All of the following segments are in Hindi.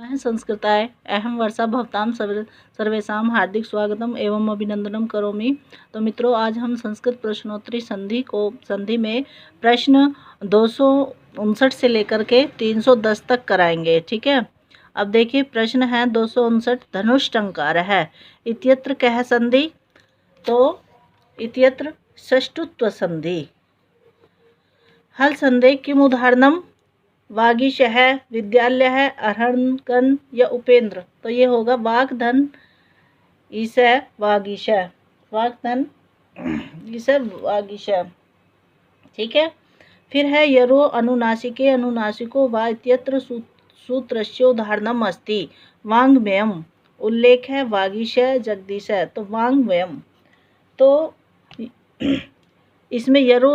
मैं संस्कृताय अहम वर्षा भवतां सर्वेषां हार्दिक स्वागतम एवं अभिनंदनम करोमि। तो मित्रों, आज हम संस्कृत प्रश्नोत्तरी संधि में प्रश्न 259 से लेकर के 310 तक कराएंगे। ठीक है। अब देखिए, प्रश्न है 259। धनुष टंकार है इत्यत्र कह संधि। तो इत्यत्र षष्टुत्व संधि। हल संधि किम उदाहरणम। वागीशः, विद्यालय है, अरहणकन या उपेंद्र। तो ये होगा वाग्धन ईश वागीश, वाग्धन ईश वागीश। ठीक है। फिर है यरो अनुनासिके अनुनासिको वा इत्यत्र सूत्रस्य उदाहरणम अस्ति। वाङ्मयम्। उल्लेख है वागीश जगदीश। तो वाङ्मयम्। तो इसमें यरो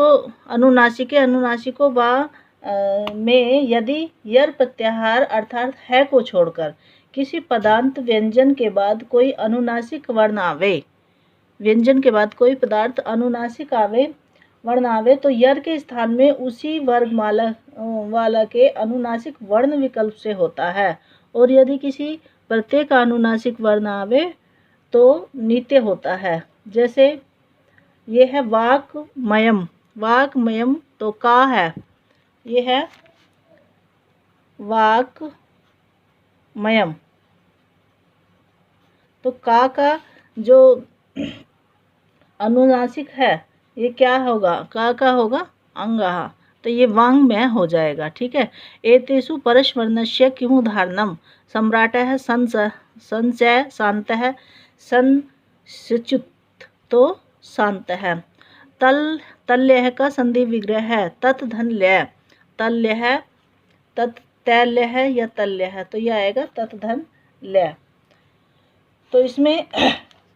अनुनासिके अनुनासिको वा में यदि यर प्रत्याहार अर्थात है को छोड़कर किसी पदांत व्यंजन के बाद कोई अनुनासिक वर्ण आवे, व्यंजन के बाद कोई पदार्थ अनुनासिक वर्ण आवे, तो यर के स्थान में उसी वर्गमाला वाला के अनुनासिक वर्ण विकल्प से होता है। और यदि किसी प्रत्यय का अनुनासिक वर्ण आवे तो नित्य होता है। जैसे ये है वाक्मयम्। वाक्मयम् तो का है, ये है वाक्मयम्। तो का जो अनुनासिक है ये क्या होगा, का होगा अंगः। तो ये वाङ्मय हो जाएगा। ठीक है। एतेषु परस्मरणस्य किम उदाहरणम। सम्राट है संचय शांत है संस्च्युत। तो शांत है। तल्य का संधि विग्रह है तत् धन लय। तल्य है तैल्य है या तल्य है, तो यह आएगा तत् धन लय। तो इसमें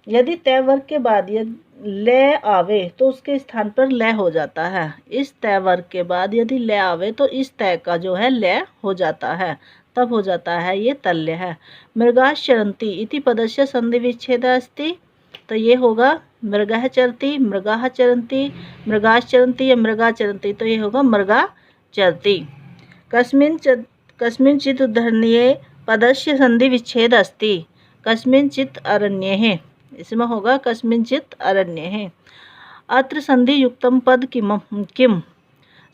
यदि तय वर्ग के बाद लय आवे तो उसके स्थान पर लय हो जाता है। इस तय वर्ग के बाद यदि लय आवे तो इस तय का जो है लय हो जाता है, तब हो जाता है ये तल्य है। मृगाश्चरन्ति इति पदस्य संधि विच्छेद अस्ति। तो ये होगा मृगः चरति, मृगाः चरन्ति, मृगाश्चरन्ति या मृगाचरन्ति। तो ये होगा मृगा चरति। कस्मिंचित् उद्धरणीये पदस्य संधि विच्छेद अस्ति। कस्मिंचित् अरण्ये, इसमें होगा कस्मिंचित् अरण्ये। अत्र संधि युक्तम पद किम।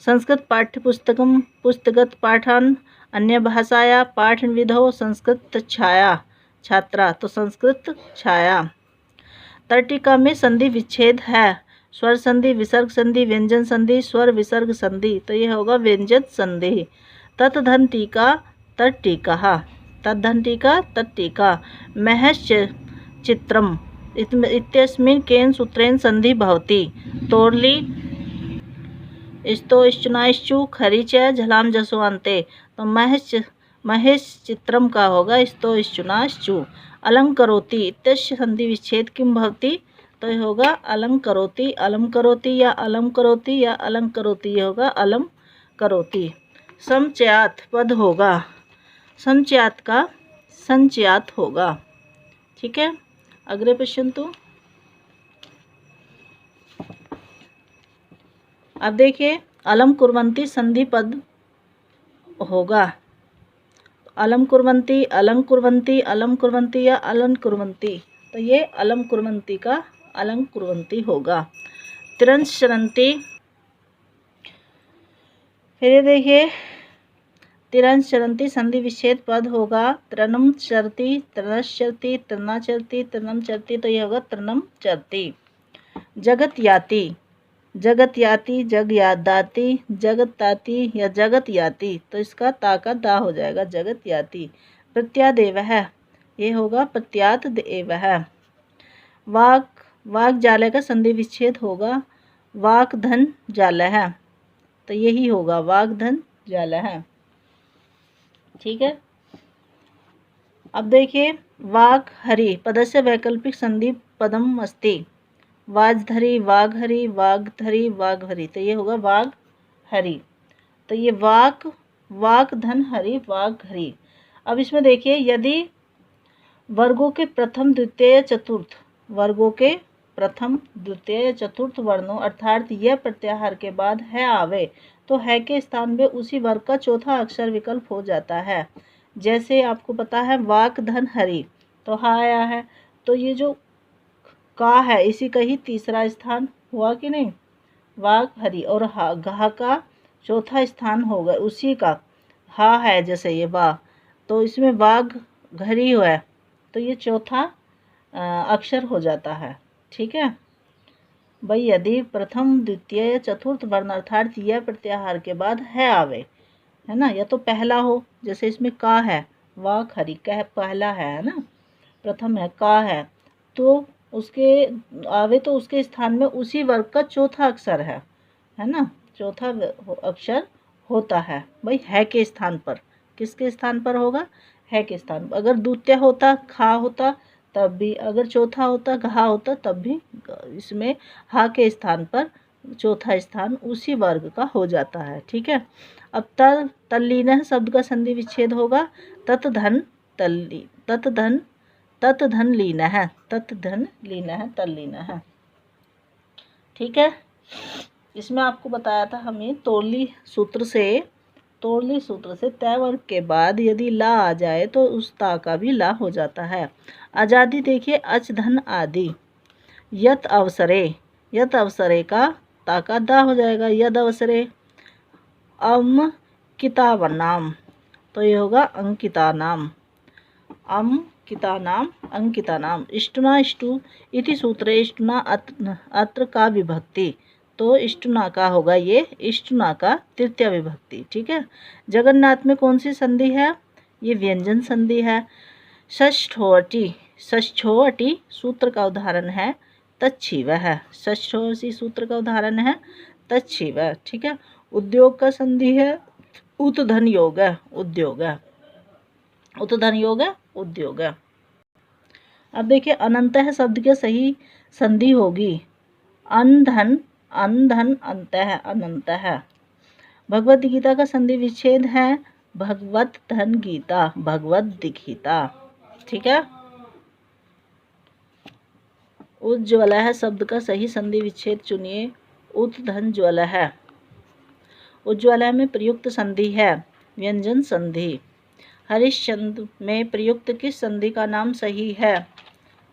संस्कृत पाठ्यपुस्तकम पुस्तगत पाठान अन्य भाषाया पाठन विधौ संस्कृत छाया छात्रा। तो संस्कृत छाया। तर्टिका में संधि विच्छेद है स्वर संधि, विसर्ग संधि, व्यंजन संधि, स्वर विसर्ग संधि। तो यह होगा व्यंजन संधि। तत्धन टीका तट्टीका, तत्धन टीका तट्टीका। महश्च चित्रम इत्यस्मिन् केन सूत्रेण संधि भवति। तोर्ली स्तो इश्चुनाइश्चु खरी च झलाम जसोअन्ते। तो महेश चित्रम का होगा स्तो इश्चुनाश्चु। अलंकरोति इत्यस्य संधि विच्छेद किम भवति। तो ये होगा अलम करोति, अलम करोति या अलम करोति या अलम करोति। ये होगा अलम करोति। समचयात पद होगा, समचयात का संचयात होगा। ठीक है। अगले प्रश्न तो अब देखिए, अलम कुर्वन्ति संधि पद होगा। अलम कुर्वन्ति, अलंग कुर्वन्ति, अलम कुर्वन्ति या अलं कुर्वन्ति। तो ये अलम कुर्वन्ति का अलंग कुर्वन्ति होगा। तिरंश चरन्ति। फिर ये देखिए, तिरंश चरन्ति संधि विच्छेद पद होगा। तृणम चरति, तृणश चरति, तृणा चरति, तृणम चरति। तो ये होगा तृणम चरति। जगत याति, जगत याति, जग यादाति, जगत ताति या जगत याति। तो इसका ता का दा हो जाएगा जगत याति। प्रत्यादेव है, ये होगा प्रत्यात देव है। वाक जालय का संधि विच्छेद होगा वाक धन जाल है। तो यही होगा वाक धन जाल है। ठीक है। अब देखिए, वाक हरि पदस्य वैकल्पिक संधि पदम अस्ति। वाजधरी, वाघहरी, वागधरी, वाघहरी। तो ये होगा वाघहरी। तो ये वाक धन हरि, वाघहरी। अब इसमें देखिए, यदि वर्गों के प्रथम द्वितीय चतुर्थ, वर्गों के प्रथम द्वितीय चतुर्थ वर्णों अर्थात यह प्रत्याहार के बाद है आवे तो है के स्थान में उसी वर्ग का चौथा अक्षर विकल्प हो जाता है। जैसे आपको पता है वाक धन हरि, तो हा आया है, तो ये जो का है इसी का ही तीसरा स्थान हुआ कि नहीं, वाक हरि, और हा घा का चौथा स्थान होगा उसी का, हा है जैसे ये वाह, तो इसमें वाघ घरी है, तो ये चौथा अक्षर हो जाता है। ठीक है भाई, यदि प्रथम द्वितीय चतुर्थ वर्ण अर्थात यह प्रत्याहार के बाद है आवे, है ना, या तो पहला हो, जैसे इसमें का है, वाह खरी कह पहला है ना, प्रथम है का है, तो उसके आवे तो उसके स्थान में उसी वर्ग का चौथा अक्षर है ना, चौथा अक्षर होता है भाई, है के स्थान पर। किसके स्थान पर होगा, है के स्थान पर। अगर द्वितीय होता खा होता तब भी, अगर चौथा होता घा होता तब भी, इसमें हा के स्थान पर चौथा स्थान उसी वर्ग का हो जाता है। ठीक है, अब तल्लीन शब्द का संधि विच्छेद होगा तत् धन तल्ली, तत् धन लीन है, तत् धन लीन है, तल्लीन है। ठीक है, इसमें आपको बताया था हमें तोरली सूत्र से तय वर्ग के बाद यदि ला आ जाए तो उस ता का भी ला हो जाता है। आज़ादी देखिए, अच धन आदि, यत अवसरे का ता का दा हो जाएगा, यद अवसरे। किताब नाम, तो ये होगा अंकिता नाम, अंकिता नाम। इष्टुना इष्टु इति सूत्रे इष्टुना अत्र का विभक्ति, तो इष्टुना का होगा ये इष्टुना का तृतीय विभक्ति। ठीक है, जगन्नाथ में कौन सी संधि है, ये व्यंजन संधि है। षष्ठोअटि सूत्र का उदाहरण है तच्छिव है, षष्ठोअटि सूत्र का उदाहरण है तच्छिव। ठीक है, उद्योग का संधि है उत्धन योग है, उद्योग है, उत्धन योग है, उद्योग है। अब देखिए, अनंतः शब्द के सही संधि होगी अनधन अंत है, अनंत है। भगवत गीता का संधि विच्छेद है भगवत धन गीता, भगवत गीता। ठीक है, उज्ज्वल है शब्द का सही संधि विच्छेद चुनिए, उत्धन ज्वल है। उज्ज्वल में प्रयुक्त संधि है व्यंजन संधि। हरिश्चंद्र में प्रयुक्त किस संधि का नाम सही है,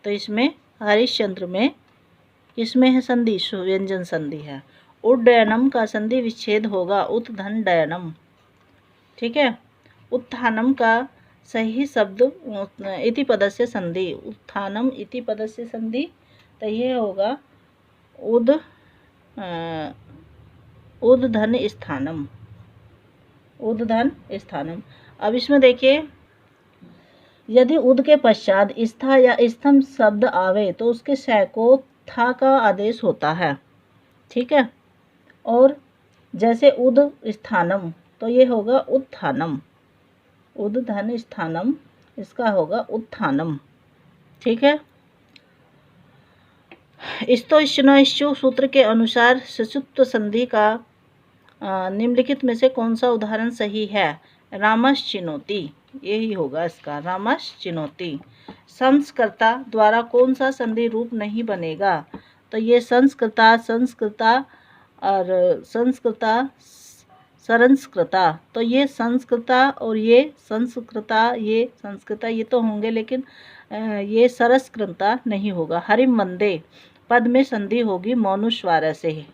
तो इसमें हरिश्चंद्र में किसमें है संधि, व्यंजन संधि है। उड्डयनम का संधि विच्छेद होगा उत्धन डयनम। ठीक है, उत्थानम का सही शब्द इति पदस्य संधि, उत्थानम इति पदस्य संधि, तो ये होगा उद्धन स्थानम, उद्धन स्थानम। अब इसमें देखिए, यदि उद के पश्चात स्था या स्थम शब्द आवे तो उसके शय को था का आदेश होता है। ठीक है, और जैसे उद स्थानम, तो ये होगा उत्थानम, उद्धन स्थानम, इसका होगा उत्थानम। ठीक है, इष्टो सूत्र के अनुसार सचुत्व संधि का निम्नलिखित में से कौन सा उदाहरण सही है, रामस चिनोती, यही होगा इसका, रामस चिनोती। संस्कृता द्वारा कौन सा संधि रूप नहीं बनेगा, तो ये संस्कृता, संस्कृता और संस्कृता, संस्कृता, तो ये संस्कृता और ये संस्कृता, ये संस्कृता, ये तो होंगे, लेकिन ये सरस्कृता नहीं होगा। हरिम मंदे पद में संधि होगी मौनुस्वार से,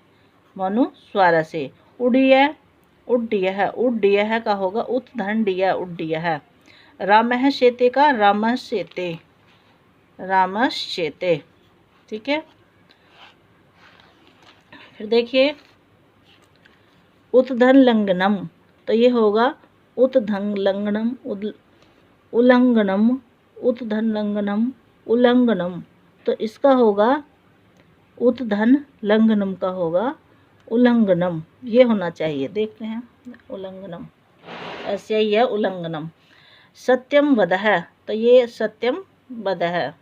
मौनुस्वार से। उड्डीय है का होगा उत्धंडीय, उड्डीय है। रामः शेते का रामः शेते, रामः शेते। ठीक है, फिर देखिए उत्धन लंघनम, तो ये होगा उत्धन लंघनम, उल्लंघनम, उत्धन लंघनम, उल्लंघनम, तो इसका होगा उत्धन लंघनम का होगा उल्लंघनम, ये होना चाहिए, देखते हैं उल्लंघनम, ऐसे ही है उल्लंघनम। सत्यम वद है, तो ये सत्यम वद है।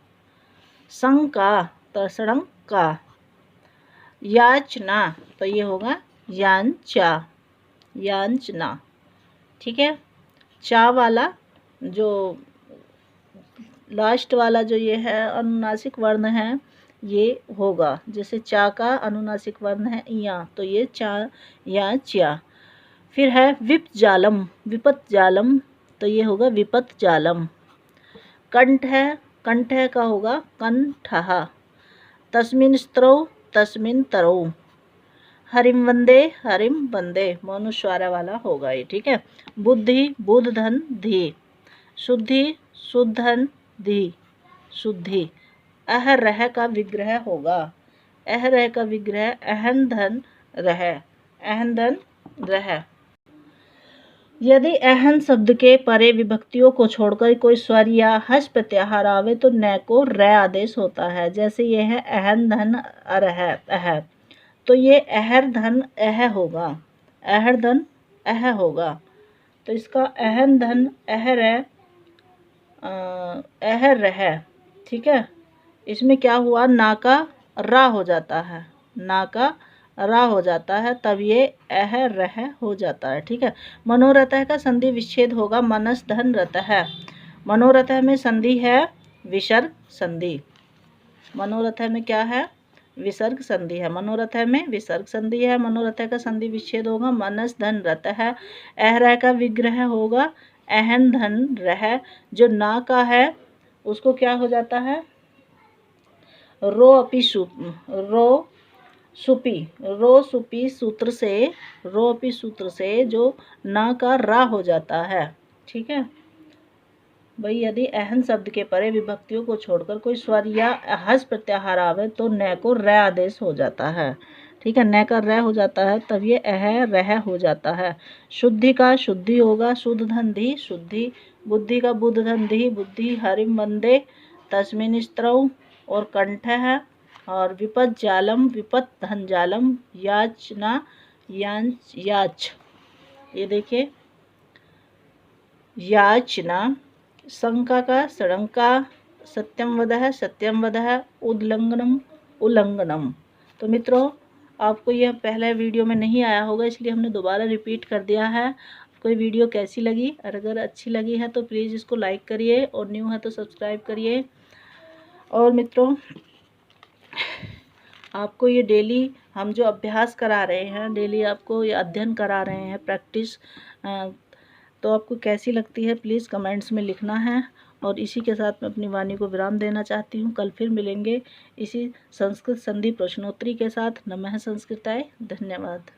शंका, तो शंका। याचना, तो ये होगा यांचा, यांचना। ठीक है, चा वाला जो लास्ट वाला जो ये है अनुनासिक वर्ण है, ये होगा, जैसे चा का अनुनासिक वर्ण है या, तो ये चा या च्या। फिर है विप जालम, विपत जालम तो ये होगा विपत जालम। कंठ है, कंठ है का होगा कंठः। तस्मिन् स्त्रौ तस्मिन् तरौ। हरिम वंदे हरिम वंदे, मनुस्वारा वाला होगा ये, ठीक है। बुद्धि बुध धन धी। शुद्धि शुद्धन धी शुद्धि। अह रह का विग्रह होगा, अह रह का विग्रह अहन धन रह, अहन धन रह। यदि अहन शब्द के परे विभक्तियों को छोड़कर कोई स्वर या हस प्रत्याहार आवे तो न को र आदेश होता है। जैसे ये है अहन धन अरह अह, तो ये अहर धन अह होगा, अहर धन अह होगा। तो इसका अहन धन अहर अहर रह, ठीक है। इसमें क्या हुआ, ना का रा हो जाता है, ना का रा हो जाता है, तब ये अह रह हो जाता है, ठीक है। मनोरथ का संधि विच्छेद होगा मनस धन रतः। मनोरथ में संधि है विसर्ग संधि। मनोरथ में क्या है, विसर्ग संधि है। मनोरथ में विसर्ग संधि है। मनोरथ का संधि विच्छेद होगा मनस धन रतः। अह रह का विग्रह होगा अहन धन रह। जो ना का है उसको क्या हो जाता है, रो अपी रो सुपी, रो सुपी सूत्र से, रो अपी सूत्र से जो ना का रा हो जाता है, ठीक है भाई। यदि अहन शब्द के परे विभक्तियों को छोड़कर कोई स्वर या हस प्रत्याहार आवे तो न को र आदेश हो जाता है, ठीक है। न का र हो जाता है तब ये अह रह हो जाता है। शुद्धि का शुद्धि होगा शुद्ध धन धी शुद्धि। बुद्धि का बुद्ध धन धी बुद्धि। हरिम वंदे तस्मिन् स्त्रौ और कंठ है। और विपत जालम विपत धन जालम। याचना यांच याच, ये देखिए याचना। शंका का षडंका। सत्यम वदः सत्यम वदः। उल्लंघनम उल्लंघनम। तो मित्रों आपको यह पहले वीडियो में नहीं आया होगा इसलिए हमने दोबारा रिपीट कर दिया है। कोई वीडियो कैसी लगी, और अगर अच्छी लगी है तो प्लीज़ इसको लाइक करिए और न्यू है तो सब्सक्राइब करिए। और मित्रों आपको ये डेली हम जो अभ्यास करा रहे हैं, डेली आपको ये अध्ययन करा रहे हैं, प्रैक्टिस, तो आपको कैसी लगती है प्लीज़ कमेंट्स में लिखना है। और इसी के साथ मैं अपनी वाणी को विराम देना चाहती हूँ। कल फिर मिलेंगे इसी संस्कृत संधि प्रश्नोत्तरी के साथ। नमः संस्कृताय। धन्यवाद।